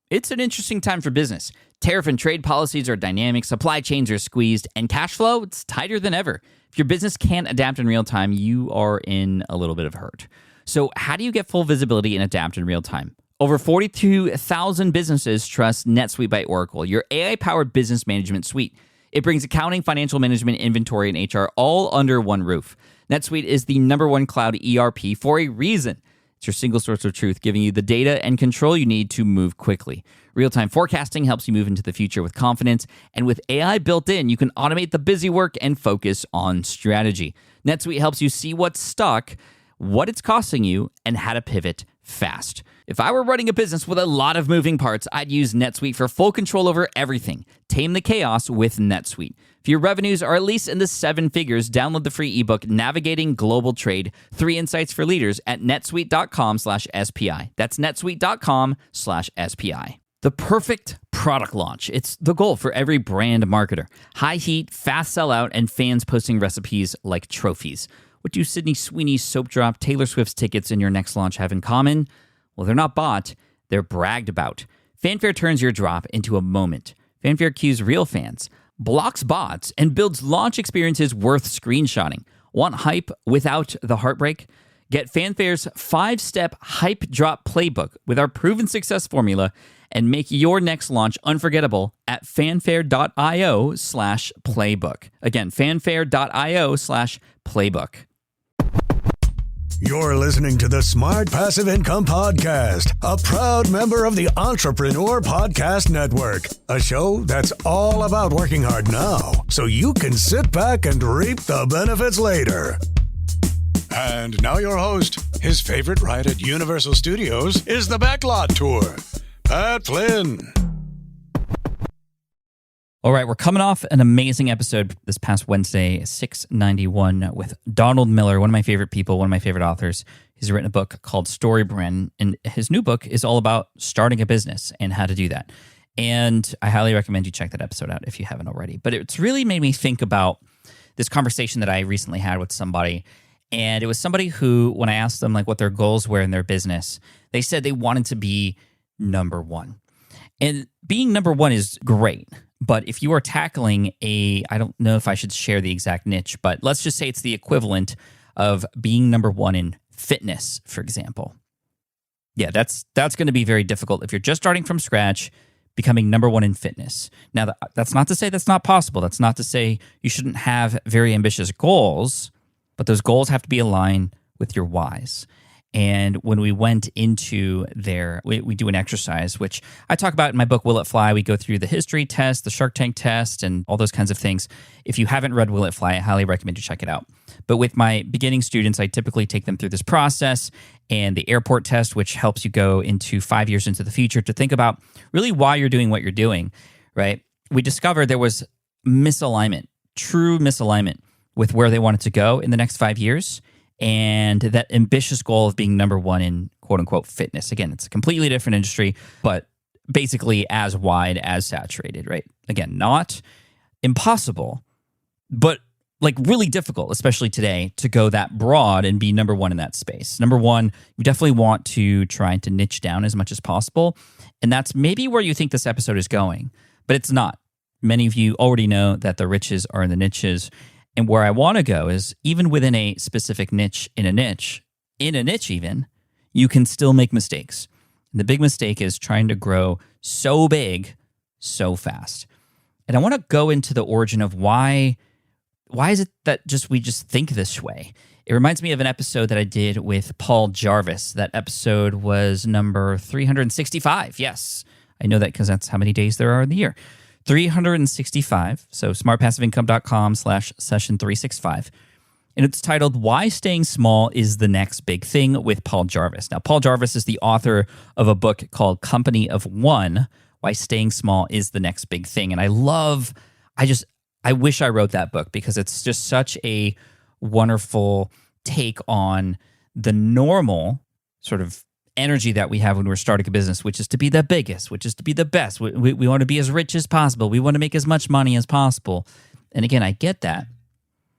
It's an interesting time for business. Tariff and trade policies are dynamic, supply chains are squeezed, and cash flow, it's tighter than ever. If your business can't adapt in real time, you are in a little bit of hurt. So how do you get full visibility and adapt in real time? Over 42,000 businesses trust NetSuite by Oracle, your AI-powered business management suite. It brings accounting, financial management, inventory, and HR all under one roof. NetSuite is the #1 cloud ERP for a reason. It's your single source of truth, giving you the data and control you need to move quickly. Real-time forecasting helps you move into the future with confidence, and with AI built in, you can automate the busy work and focus on strategy. NetSuite helps you see what's stuck, what it's costing you, and how to pivot fast. If I were running a business with a lot of moving parts, I'd use NetSuite for full control over everything. Tame the chaos with NetSuite. If your revenues are at least in the 7 figures, download the free ebook, Navigating Global Trade, 3 Insights for Leaders at netsuite.com/SPI. That's netsuite.com/SPI. The perfect product launch. It's the goal for every brand marketer. High heat, fast sellout, and fans posting recipes like trophies. What do Sydney Sweeney's soap drop, Taylor Swift's tickets, and your next launch have in common? Well, they're not bought, they're bragged about. Fanfare turns your drop into a moment. Fanfare cues real fans, blocks bots, and builds launch experiences worth screenshotting. Want hype without the heartbreak? Get Fanfare's 5-step hype drop playbook with our proven success formula and make your next launch unforgettable at fanfare.io/playbook. Again, fanfare.io/playbook. You're listening to the Smart Passive Income Podcast, a proud member of the Entrepreneur Podcast Network, a show that's all about working hard now so you can sit back and reap the benefits later. And now your host, his favorite ride at Universal Studios is the Backlot Tour, Pat Flynn. All right, we're coming off an amazing episode this past Wednesday, 691, with Donald Miller, one of my favorite people, one of my favorite authors. He's written a book called Storybrand, and his new book is all about starting a business and how to do that. And I highly recommend you check that episode out if you haven't already. But it's really made me think about this conversation that I recently had with somebody. And it was somebody who, when I asked them like what their goals were in their business, they said they wanted to be number one. And being number one is great. But if you are tackling I don't know if I should share the exact niche, but let's just say it's the equivalent of being number one in fitness, for example. Yeah, that's going to be very difficult if you're just starting from scratch, becoming number one in fitness. Now, that's not to say that's not possible. That's not to say you shouldn't have very ambitious goals, but those goals have to be aligned with your whys. And when we went into we do an exercise, which I talk about in my book, Will It Fly? We go through the history test, the Shark Tank test, and all those kinds of things. If you haven't read Will It Fly, I highly recommend you check it out. But with my beginning students, I typically take them through this process and the airport test, which helps you go into 5 years into the future to think about really why you're doing what you're doing, right? We discovered there was misalignment, true misalignment with where they wanted to go in the next 5 years. And that ambitious goal of being number one in quote unquote fitness. Again, it's a completely different industry, but basically as wide, as saturated, right? Again, not impossible, but like really difficult, especially today, to go that broad and be number one in that space. Number one, you definitely want to try to niche down as much as possible. And that's maybe where you think this episode is going, but it's not. Many of you already know that the riches are in the niches. And where I want to go is even within a specific niche, in a niche even, you can still make mistakes. And the big mistake is trying to grow so big, so fast. And I want to go into the origin of why is it that we just think this way? It reminds me of an episode that I did with Paul Jarvis. That episode was number 365. Yes, I know that because that's how many days there are in the year. 365, so smartpassiveincome.com/session365. And it's titled, Why Staying Small is the Next Big Thing with Paul Jarvis. Now, Paul Jarvis is the author of a book called Company of One, Why Staying Small is the Next Big Thing. And I wish I wrote that book because it's just such a wonderful take on the normal sort of energy that we have when we're starting a business, which is to be the biggest, which is to be the best. We want to be as rich as possible. We want to make as much money as possible. And again, I get that.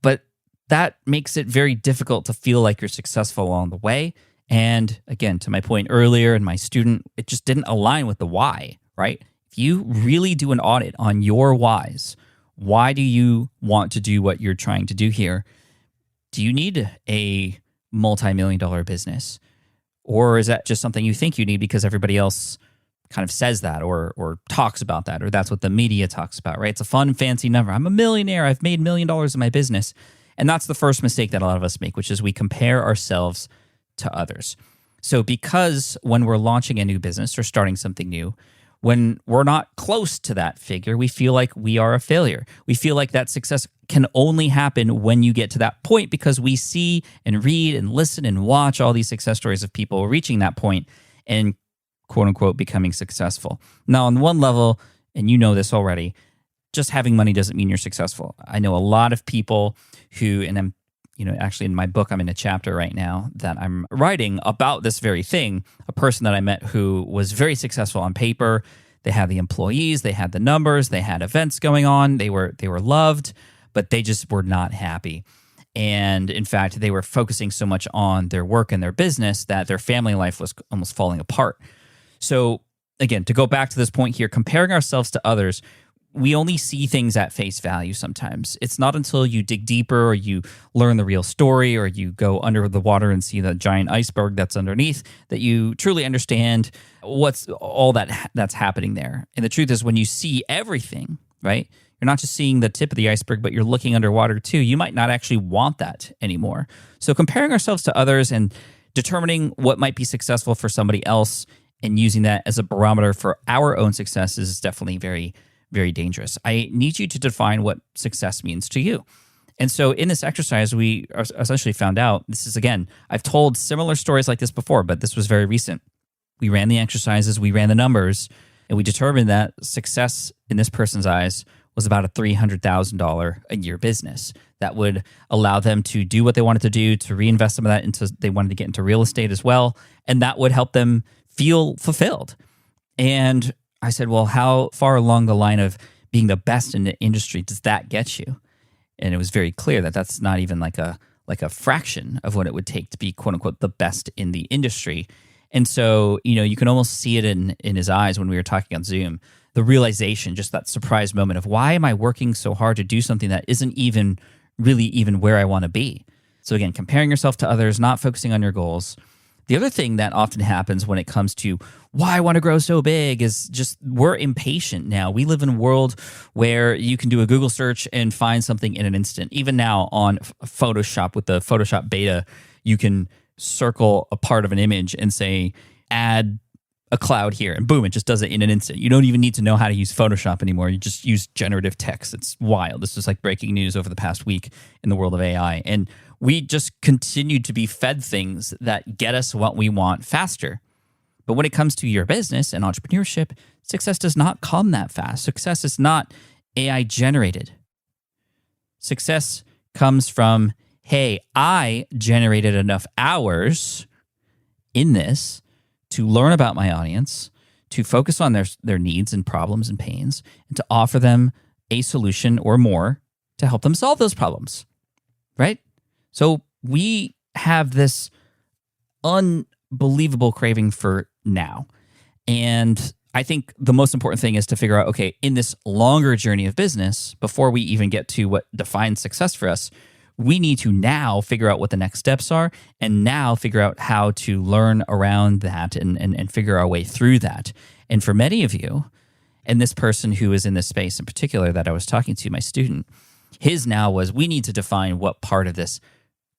But that makes it very difficult to feel like you're successful along the way. And again, to my point earlier and my student, it just didn't align with the why, right? If you really do an audit on your whys, why do you want to do what you're trying to do here? Do you need a multi-million-dollar business? Or is that just something you think you need because everybody else kind of says that or talks about that, or that's what the media talks about, right? It's a fun, fancy number. I'm a millionaire. I've made $1 million in my business. And that's the first mistake that a lot of us make, which is we compare ourselves to others. So because when we're launching a new business or starting something new, when we're not close to that figure, we feel like we are a failure. We feel like that success can only happen when you get to that point because we see and read and listen and watch all these success stories of people reaching that point and quote unquote becoming successful. Now, on one level, and you know this already, just having money doesn't mean you're successful. I know a lot of people who, and I'm, actually in my book, I'm in a chapter right now that I'm writing about this very thing, a person that I met who was very successful on paper. They had the employees, they had the numbers, they had events going on, they were loved, but they just were not happy. And in fact, they were focusing so much on their work and their business that their family life was almost falling apart. So again, to go back to this point here, comparing ourselves to others, we only see things at face value sometimes. It's not until you dig deeper or you learn the real story or you go under the water and see the giant iceberg that's underneath that you truly understand what's all that's happening there. And the truth is when you see everything, right? You're not just seeing the tip of the iceberg, but you're looking underwater too. You might not actually want that anymore. So comparing ourselves to others and determining what might be successful for somebody else and using that as a barometer for our own success is definitely very, very dangerous. I need you to define what success means to you. And so in this exercise, we essentially found out, this is again, I've told similar stories like this before, but this was very recent. We ran the exercises, we ran the numbers, and we determined that success in this person's eyes was about a $300,000 a year business that would allow them to do what they wanted to do, to reinvest some of that into, they wanted to get into real estate as well, and that would help them feel fulfilled. And I said, well, how far along the line of being the best in the industry does that get you? And it was very clear that that's not even like a fraction of what it would take to be, quote unquote, the best in the industry. And so, you can almost see it in his eyes when we were talking on Zoom, the realization, just that surprise moment of why am I working so hard to do something that isn't even really even where I want to be? So again, comparing yourself to others, not focusing on your goals. The other thing that often happens when it comes to why I want to grow so big is just we're impatient now. We live in a world where you can do a Google search and find something in an instant. Even now on Photoshop with the Photoshop beta, you can circle a part of an image and say, add a cloud here, and boom, it just does it in an instant. You don't even need to know how to use Photoshop anymore. You just use generative text. It's wild. This is like breaking news over the past week in the world of AI. And we just continue to be fed things that get us what we want faster. But when it comes to your business and entrepreneurship, success does not come that fast. Success is not AI generated. Success comes from, hey, I generated enough hours in this to learn about my audience, to focus on their needs and problems and pains, and to offer them a solution or more to help them solve those problems, right? So we have this unbelievable craving for now. And I think the most important thing is to figure out, okay, in this longer journey of business, before we even get to what defines success for us, we need to now figure out what the next steps are and now figure out how to learn around that and figure our way through that. And for many of you, and this person who is in this space in particular that I was talking to, my student, his now was we need to define what part of this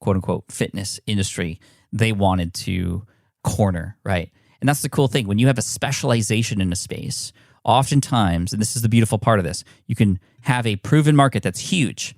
quote unquote fitness industry they wanted to corner, right? And that's the cool thing. When you have a specialization in a space, oftentimes, and this is the beautiful part of this, you can have a proven market that's huge.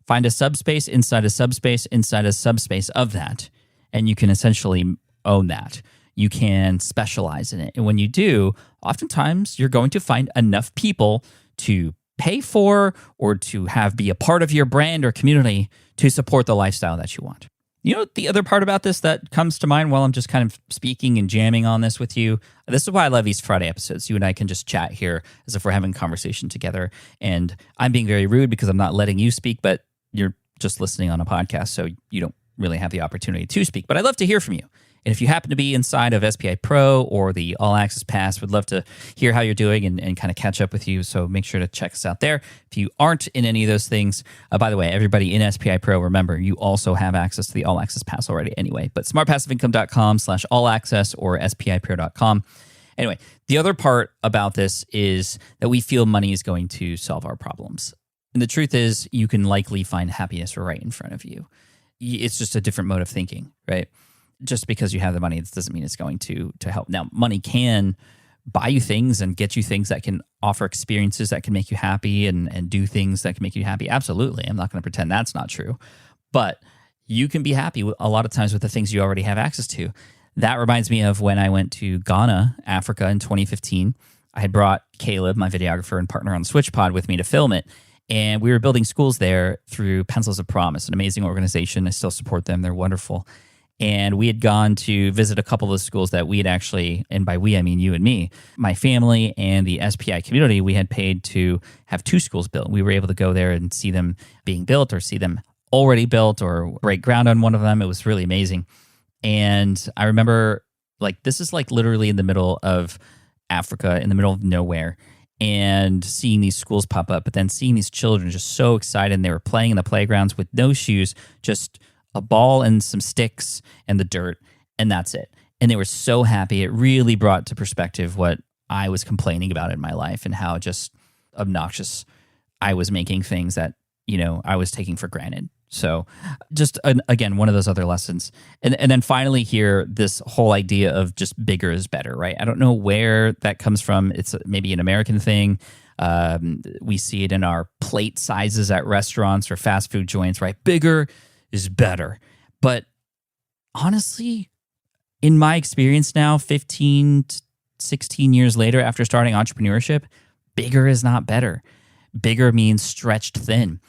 Find a subspace inside a subspace inside a subspace of that, and you can essentially own that. You can specialize in it. And when you do, oftentimes you're going to find enough people to pay for or to have be a part of your brand or community to support the lifestyle that you want. You know, the other part about this that comes to mind while I'm just kind of speaking and jamming on this with you, this is why I love East Friday episodes. You and I can just chat here as if we're having a conversation together. And I'm being very rude because I'm not letting you speak, but you're just listening on a podcast, so you don't really have the opportunity to speak. But I'd love to hear from you. And if you happen to be inside of SPI Pro or the All Access Pass, would love to hear how you're doing and kind of catch up with you. So make sure to check us out there. If you aren't in any of those things, by the way, everybody in SPI Pro, remember, you also have access to the All Access Pass already anyway. But smartpassiveincome.com/allaccess or spipro.com. Anyway, the other part about this is that we feel money is going to solve our problems. And the truth is, you can likely find happiness right in front of you. It's just a different mode of thinking, right? Just because you have the money, it doesn't mean it's going to help. Now, money can buy you things and get you things that can offer experiences that can make you happy and do things that can make you happy. Absolutely. I'm not going to pretend that's not true. But you can be happy a lot of times with the things you already have access to. That reminds me of when I went to Ghana, Africa in 2015. I had brought Caleb, my videographer and partner on the Switch Pod, with me to film it. And we were building schools there through Pencils of Promise, an amazing organization. I still support them. They're wonderful. And we had gone to visit a couple of the schools that we had actually, and by we, I mean you and me, my family and the SPI community, we had paid to have 2 schools built. We were able to go there and see them being built or see them already built or break ground on one of them. It was really amazing. And I remember, this is literally in the middle of Africa, in the middle of nowhere, and seeing these schools pop up, but then seeing these children just so excited. And they were playing in the playgrounds with no shoes, just a ball and some sticks and the dirt, and that's it. And they were so happy. It really brought to perspective what I was complaining about in my life and how just obnoxious I was making things that, I was taking for granted. So just, again, one of those other lessons. And then finally here, this whole idea of just bigger is better, right? I don't know where that comes from. It's maybe an American thing. We see it in our plate sizes at restaurants or fast food joints, right? Bigger is better. But honestly, in my experience now, 15 to 16 years later after starting entrepreneurship, bigger is not better. Bigger means stretched thin.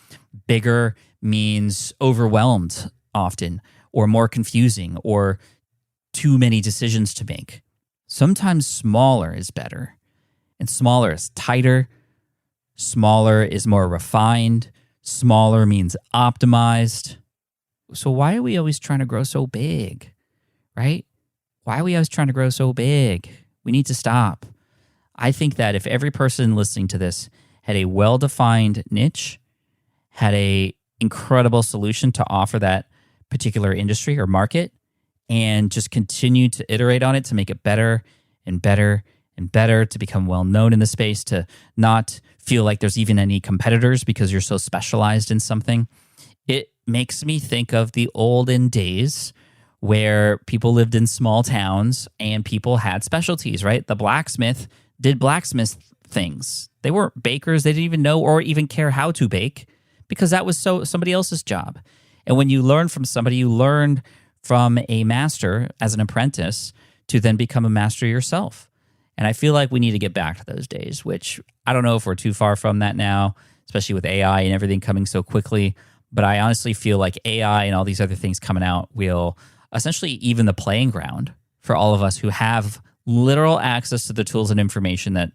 Bigger means overwhelmed often, or more confusing, or too many decisions to make. Sometimes smaller is better. And smaller is tighter. Smaller is more refined. Smaller means optimized. So why are we always trying to grow so big, right? Why are we always trying to grow so big? We need to stop. I think that if every person listening to this had a well-defined niche, had a incredible solution to offer that particular industry or market, and just continue to iterate on it to make it better and better and better, to become well-known in the space, to not feel like there's even any competitors because you're so specialized in something, it makes me think of the olden days where people lived in small towns and people had specialties, right? The blacksmith did blacksmith things. They weren't bakers. They didn't even know or even care how to bake because that was somebody else's job. And when you learn from somebody, you learned from a master as an apprentice to then become a master yourself. And I feel like we need to get back to those days, which I don't know if we're too far from that now, especially with AI and everything coming so quickly. But I honestly feel like AI and all these other things coming out will essentially even the playing ground for all of us who have literal access to the tools and information that,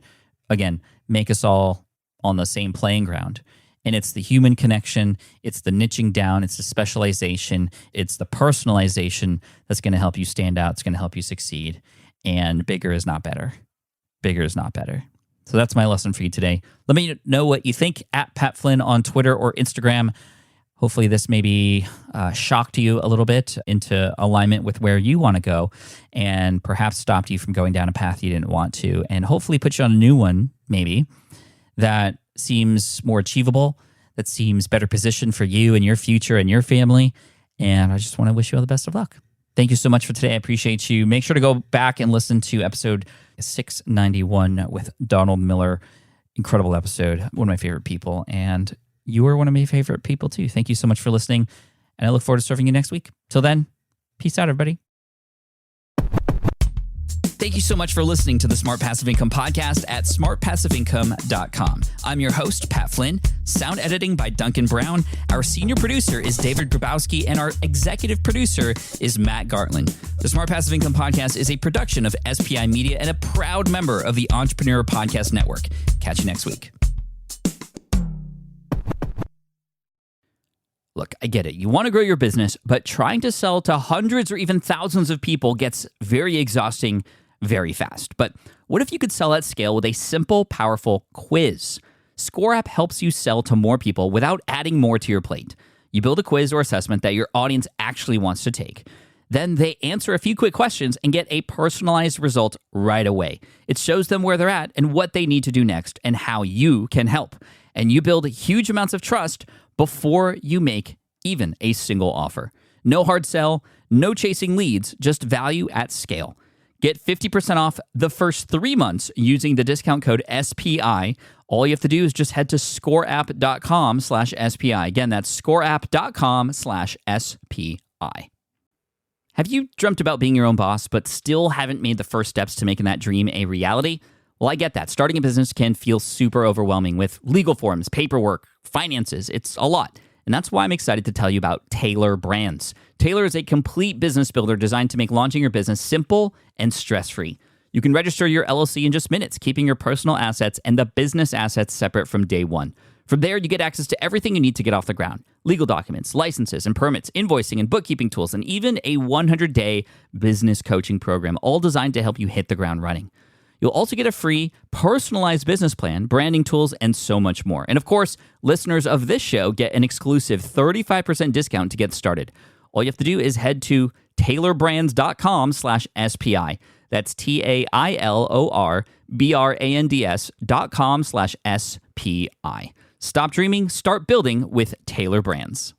again, make us all on the same playing ground. And it's the human connection, it's the niching down, it's the specialization, it's the personalization that's going to help you stand out, it's going to help you succeed. And bigger is not better. Bigger is not better. So that's my lesson for you today. Let me know what you think at Pat Flynn on Twitter or Instagram. Hopefully this maybe shocked you a little bit into alignment with where you want to go and perhaps stopped you from going down a path you didn't want to, and hopefully put you on a new one maybe that seems more achievable, that seems better positioned for you and your future and your family. And I just want to wish you all the best of luck. Thank you so much for today. I appreciate you. Make sure to go back and listen to episode 691 with Donald Miller. Incredible episode. One of my favorite people. And you are one of my favorite people too. Thank you so much for listening. And I look forward to serving you next week. Till then, peace out, everybody. Thank you so much for listening to the Smart Passive Income podcast at smartpassiveincome.com. I'm your host, Pat Flynn. Sound editing by Duncan Brown. Our senior producer is David Grabowski, and our executive producer is Matt Gartland. The Smart Passive Income podcast is a production of SPI Media and a proud member of the Entrepreneur Podcast Network. Catch you next week. Look, I get it. You want to grow your business, but trying to sell to hundreds or even thousands of people gets very exhausting very fast. But what if you could sell at scale with a simple, powerful quiz? ScoreApp helps you sell to more people without adding more to your plate. You build a quiz or assessment that your audience actually wants to take. Then they answer a few quick questions and get a personalized result right away. It shows them where they're at and what they need to do next and how you can help. And you build huge amounts of trust before you make even a single offer. No hard sell, no chasing leads, just value at scale. Get 50% off the first 3 months using the discount code SPI. All you have to do is just head to scoreapp.com/SPI. Again, that's scoreapp.com/SPI. Have you dreamt about being your own boss, but still haven't made the first steps to making that dream a reality? Well, I get that. Starting a business can feel super overwhelming with legal forms, paperwork, finances. It's a lot. And that's why I'm excited to tell you about Taylor Brands. Taylor is a complete business builder designed to make launching your business simple and stress-free. You can register your LLC in just minutes, keeping your personal assets and the business assets separate from day one. From there, you get access to everything you need to get off the ground. Legal documents, licenses and permits, invoicing and bookkeeping tools, and even a 100-day business coaching program, all designed to help you hit the ground running. You'll also get a free personalized business plan, branding tools, and so much more. And of course, listeners of this show get an exclusive 35% discount to get started. All you have to do is head to taylorbrands.com/SPI. That's TAILORBRANDS.com/SPI. Stop dreaming, start building with Taylor Brands.